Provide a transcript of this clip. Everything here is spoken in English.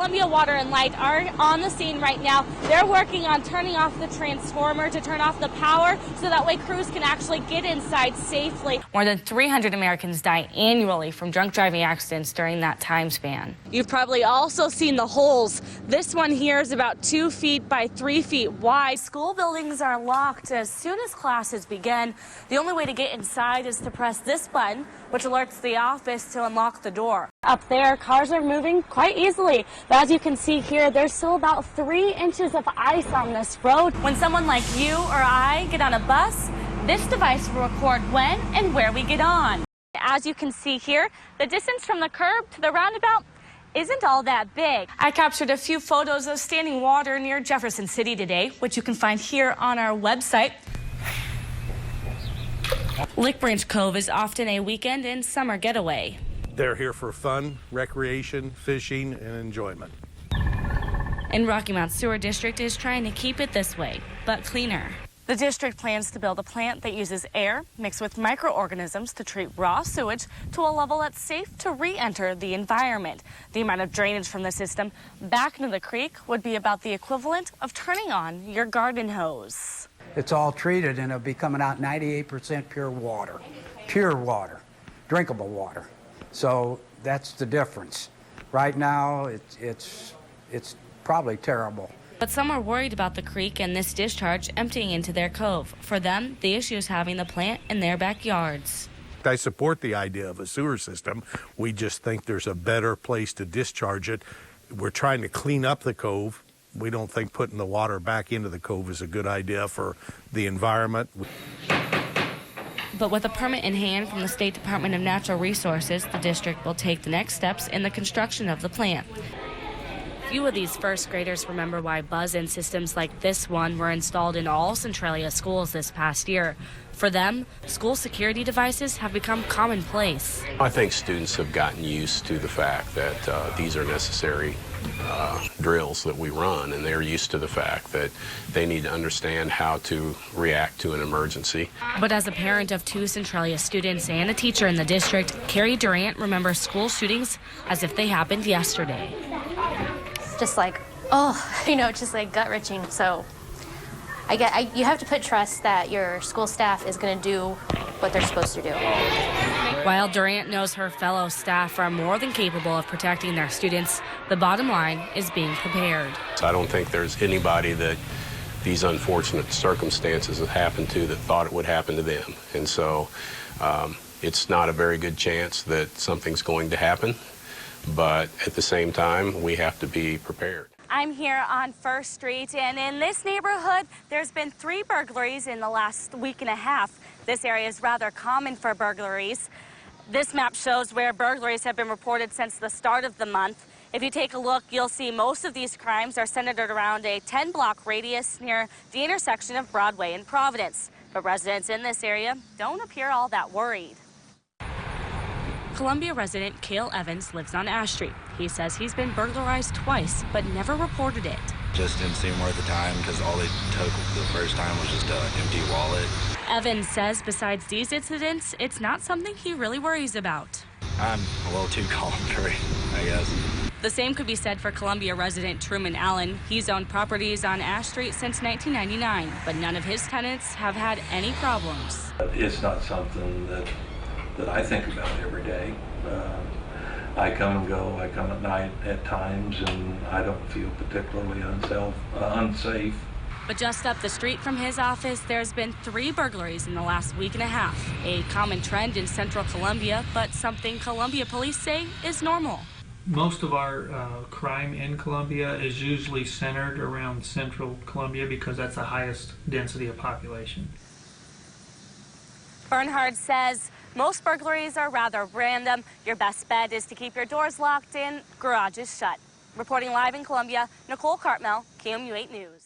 Columbia Water and Light are on the scene right now. They're working on turning off the transformer to turn off the power so that way crews can actually get inside safely. More than 300 Americans die annually from drunk driving accidents during that time span. You've probably also seen the holes. This one here is about 2 feet by 3 feet wide. School buildings are locked as soon as classes begin. The only way to get inside is to press this button, which alerts the office to unlock the door. Up there, cars are moving quite easily, but as you can see here, there's still about 3 inches of ice on this road. When someone like you or I get on a bus, this device will record when and where we get on. As you can see here, the distance from the curb to the roundabout isn't all that big. I captured a few photos of standing water near Jefferson City today, which you can find here on our website. Lick Branch Cove is often a weekend and summer getaway. They're here for fun, recreation, fishing, and enjoyment. And Rocky Mount Sewer District is trying to keep it this way, but cleaner. The district plans to build a plant that uses air mixed with microorganisms to treat raw sewage to a level that's safe to re-enter the environment. The amount of drainage from the system back into the creek would be about the equivalent of turning on your garden hose. It's all treated and it'll be coming out 98% pure water, drinkable water. So that's the difference. Right now, it's probably terrible. But some are worried about the creek and this discharge emptying into their cove. For them, the issue is having the plant in their backyards. I support the idea of a sewer system. We just think there's a better place to discharge it. We're trying to clean up the cove. We don't think putting the water back into the cove is a good idea for the environment. But with a permit in hand from the State Department of Natural Resources, the district will take the next steps in the construction of the plant. Few of these first graders remember why buzz-in systems like this one were installed in all Centralia schools this past year. For them, school security devices have become commonplace. I think students have gotten used to the fact that these are necessary drills that we run, and they're used to the fact that they need to understand how to react to an emergency. But as a parent of 2 Centralia students and a teacher in the district, Carrie Durant remembers school shootings as if they happened yesterday. Just like, just like gut-wrenching. So you have to put trust that your school staff is going to do what they're supposed to do. While Durant knows her fellow staff are more than capable of protecting their students, the bottom line is being prepared. I don't think there's anybody that these unfortunate circumstances have happened to that thought it would happen to them. And so it's not a very good chance that something's going to happen. But at the same time, we have to be prepared. I'm here on First Street, and in this neighborhood, there's been 3 burglaries in the last week and a half. This area is rather common for burglaries. This map shows where burglaries have been reported since the start of the month. If you take a look, you'll see most of these crimes are centered around a 10-block radius near the intersection of Broadway and Providence. But residents in this area don't appear all that worried. Columbia resident CAIL Evans lives on Ash Street. He says he's been burglarized twice, but never reported it. Just didn't seem worth the time because all they took the first time was just an empty wallet. Evans says besides these incidents, it's not something he really worries about. I'm a little too calm for it, I guess. The same could be said for Columbia resident Truman Allen. He's owned properties on Ash Street since 1999, but none of his tenants have had any problems. It's not something that I think about every day. I come and go. I come at night at times, and I don't feel particularly unsafe. But just up the street from his office, there's been 3 burglaries in the last week and a half. A common trend in central Columbia, but something Columbia police say is normal. Most of our crime in Columbia is usually centered around central Columbia because that's the highest density of population. Bernhard says most burglaries are rather random. Your best bet is to keep your doors locked and garages shut. Reporting live in Columbia, Nichole Cartmell, KMU 8 News.